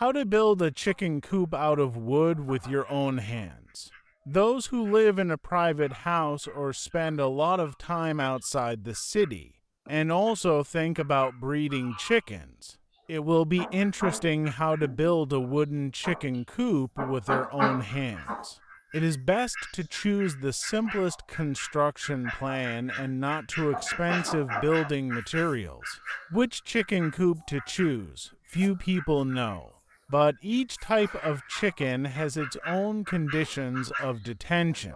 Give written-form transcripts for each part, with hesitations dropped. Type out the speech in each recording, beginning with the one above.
How to build a chicken coop out of wood with your own hands. Those who live in a private house or spend a lot of time outside the city and also think about breeding chickens, it will be interesting how to build a wooden chicken coop with their own hands. It is best to choose the simplest construction plan and not too expensive building materials. Which chicken coop to choose, few people know. But each type of chicken has its own conditions of detention.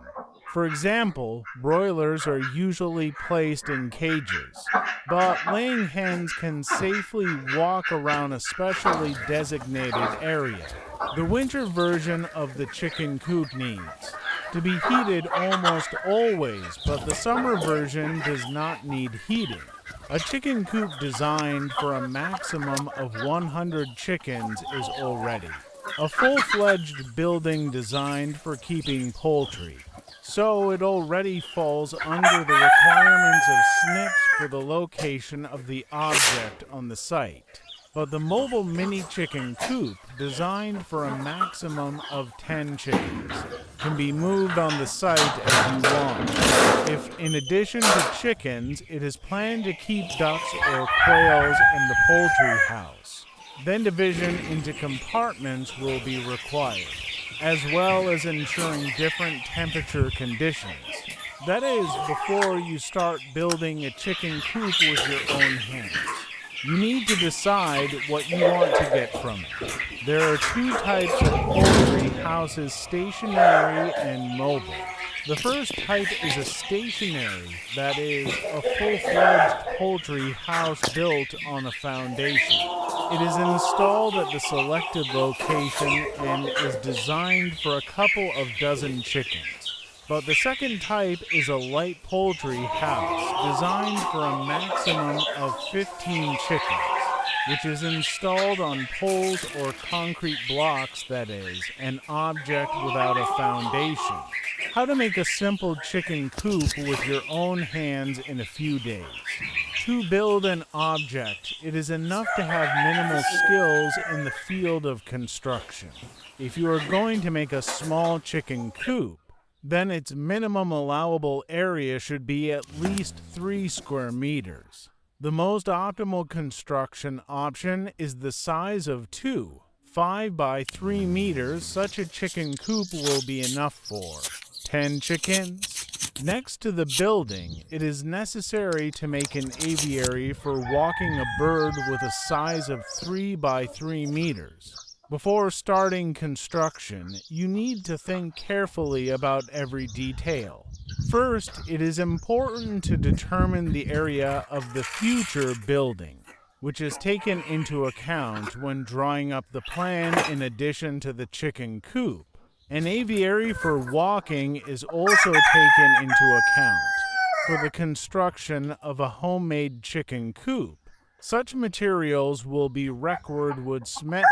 For example, broilers are usually placed in cages, but laying hens can safely walk around a specially designated area. The winter version of the chicken coop needs to be heated almost always, but the summer version does not need heating. A chicken coop designed for a maximum of 100 chickens is already a full-fledged building designed for keeping poultry, so it already falls under the requirements of SNPs for the location of the object on the site. But the mobile mini chicken coop, designed for a maximum of 10 chickens, can be moved on the site as you want. If, in addition to chickens, it is planned to keep ducks or quails in the poultry house, then division into compartments will be required, as well as ensuring different temperature conditions. That is, before you start building a chicken coop with your own hands. You need to decide what you want to get from it. There are two types of poultry houses, stationary and mobile. The first type is a stationary, that is, a full-fledged poultry house built on a foundation. It is installed at the selected location and is designed for a couple of dozen chickens. But the second type is a light poultry house, designed for a maximum of 15 chickens, which is installed on poles or concrete blocks, that is, an object without a foundation. How to make a simple chicken coop with your own hands in a few days. To build an object, it is enough to have minimal skills in the field of construction. If you are going to make a small chicken coop, then its minimum allowable area should be at least 3 square meters. The most optimal construction option is the size of 5 by 3 meters. Such a chicken coop will be enough for 10 chickens. Next to the building, it is necessary to make an aviary for walking a bird with a size of 3 by 3 meters. Before starting construction, you need to think carefully about every detail. First, it is important to determine the area of the future building, which is taken into account when drawing up the plan in addition to the chicken coop. An aviary for walking is also taken into account for the construction of a homemade chicken coop. Such materials will be wreckwood wood, smeten,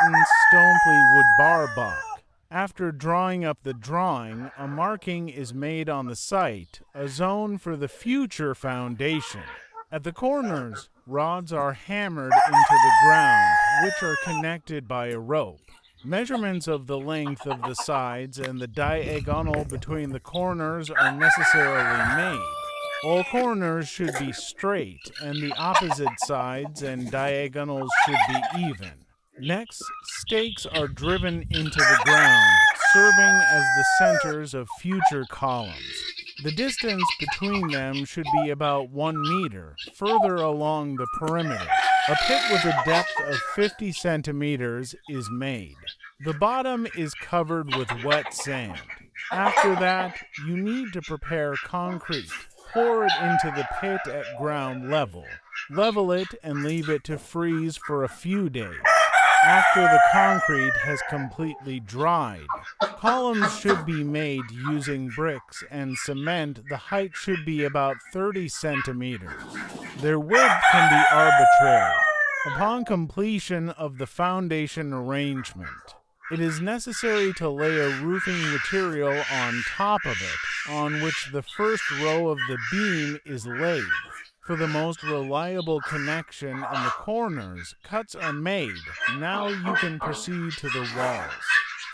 stoneply wood, barbark. After drawing up the drawing, a marking is made on the site, a zone for the future foundation. At the corners, rods are hammered into the ground, which are connected by a rope. Measurements of the length of the sides and the diagonal between the corners are necessarily made. All corners should be straight, and the opposite sides and diagonals should be even. Next, stakes are driven into the ground, serving as the centers of future columns. The distance between them should be about 1 meter, further along the perimeter. A pit with a depth of 50 centimeters is made. The bottom is covered with wet sand. After that, you need to prepare concrete. Pour it into the pit at ground level. Level it and leave it to freeze for a few days. After the concrete has completely dried, columns should be made using bricks and cement. The height should be about 30 centimeters. Their width can be arbitrary. Upon completion of the foundation arrangement, it is necessary to lay a roofing material on top of it, on which the first row of the beam is laid. For the most reliable connection in the corners, cuts are made. Now you can proceed to the walls.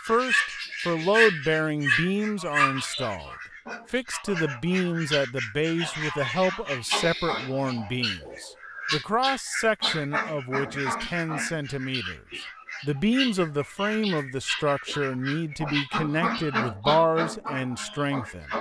First, for load-bearing beams are installed, fixed to the beams at the base with the help of separate worn beams, the cross-section of which is 10 centimeters. The beams of the frame of the structure need to be connected with bars and strengthened.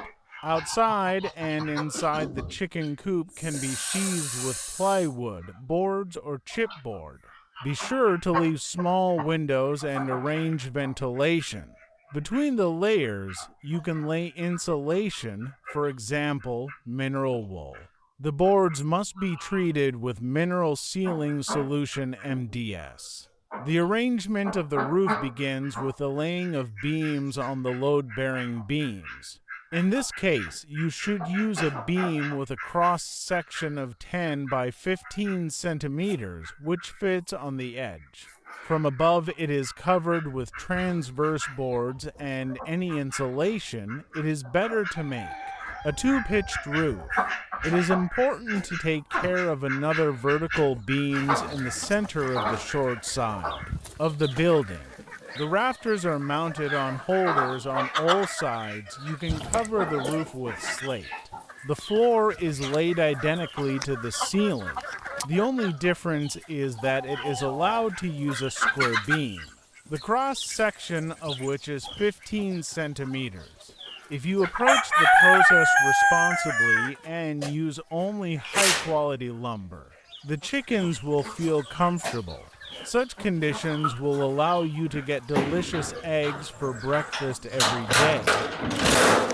Outside and inside the chicken coop can be sheathed with plywood, boards, or chipboard. Be sure to leave small windows and arrange ventilation. Between the layers, you can lay insulation, for example, mineral wool. The boards must be treated with mineral sealing solution MDS. The arrangement of the roof begins with the laying of beams on the load-bearing beams. In this case, you should use a beam with a cross-section of 10 by 15 centimeters, which fits on the edge. From above, it is covered with transverse boards, and any insulation, it is better to make a two-pitched roof. It is important to take care of another vertical beams in the center of the short side of the building. The rafters are mounted on holders on all sides. You can cover the roof with slate. The floor is laid identically to the ceiling. The only difference is that it is allowed to use a square beam, the cross-section of which is 15 centimeters. If you approach the process responsibly and use only high-quality lumber, the chickens will feel comfortable. Such conditions will allow you to get delicious eggs for breakfast every day.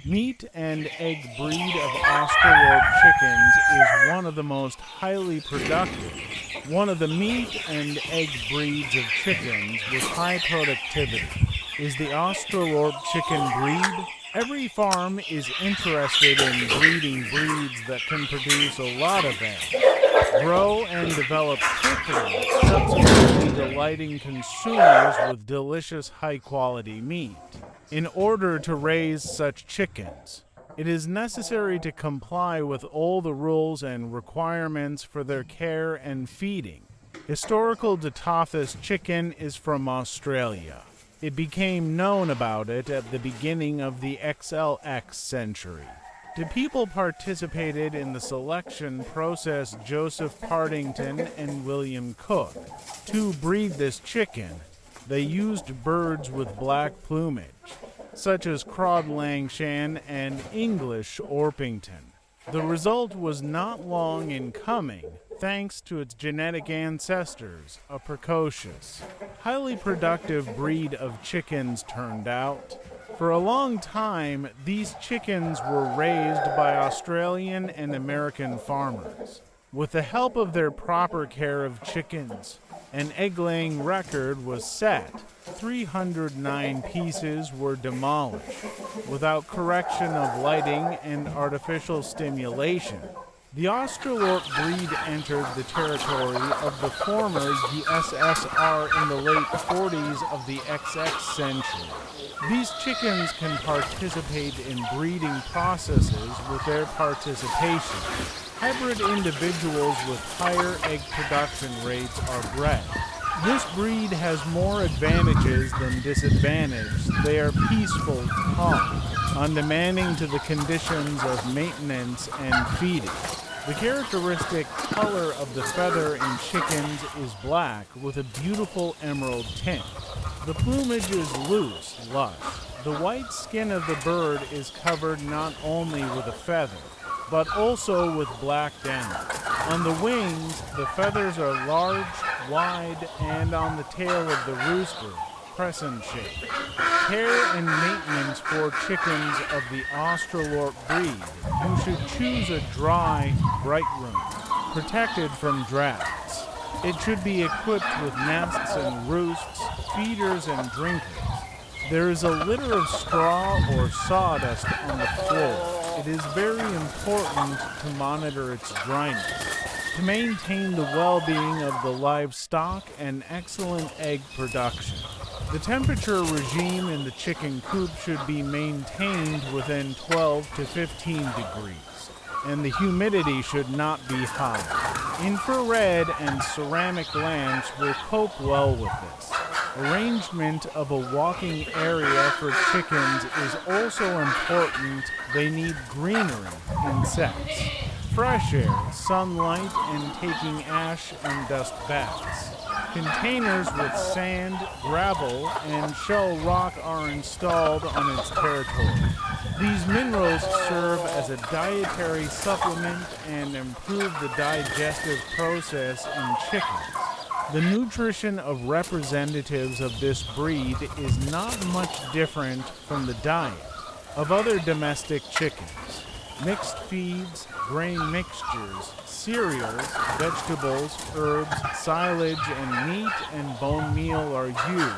Meat and egg breed of Australorp chickens is one of the most highly productive. One of the meat and egg breeds of chickens with high productivity is the Australorp chicken breed. Every farm is interested in breeding breeds that can produce a lot of eggs, grow and develop quickly, subsequently delighting consumers with delicious high-quality meat. In order to raise such chickens, it is necessary to comply with all the rules and requirements for their care and feeding. Historical Detathus chicken is from Australia. It became known about it at the beginning of the XLX century. The people participated in the selection process Joseph Partington and William Cook. To breed this chicken, they used birds with black plumage, such as Crodlangshan and English Orpington. The result was not long in coming, thanks to its genetic ancestors, a precocious, highly productive breed of chickens turned out. For a long time, these chickens were raised by Australian and American farmers. With the help of their proper care of chickens, an egg-laying record was set. 309 pieces were demolished, without correction of lighting and artificial stimulation. The Australorp breed entered the territory of the former USSR in the late 40s of the XX century. These chickens can participate in breeding processes with their participation. Hybrid individuals with higher egg production rates are bred. This breed has more advantages than disadvantages. They are peaceful, calm, undemanding to the conditions of maintenance and feeding. The characteristic color of the feather in chickens is black with a beautiful emerald tint. The plumage is loose, lush. The white skin of the bird is covered not only with a feather, but also with black down. On the wings, the feathers are large, wide, and on the tail of the rooster, crescent-shaped. Care and maintenance for chickens of the Australorp breed. You should choose a dry, bright room, protected from drafts. It should be equipped with nests and roosts, feeders and drinkers. There is a litter of straw or sawdust on the floor. It is very important to monitor its dryness, to maintain the well-being of the livestock and excellent egg production. The temperature regime in the chicken coop should be maintained within 12 to 15 degrees, and the humidity should not be high. Infrared and ceramic lamps will cope well with this. Arrangement of a walking area for chickens is also important. They need greenery, insects, fresh air, sunlight, and taking ash and dust baths. Containers with sand, gravel, and shell rock are installed on its territory. These minerals serve as a dietary supplement and improve the digestive process in chickens. The nutrition of representatives of this breed is not much different from the diet of other domestic chickens. Mixed feeds, grain mixtures, cereals, vegetables, herbs, silage, and meat and bone meal are used.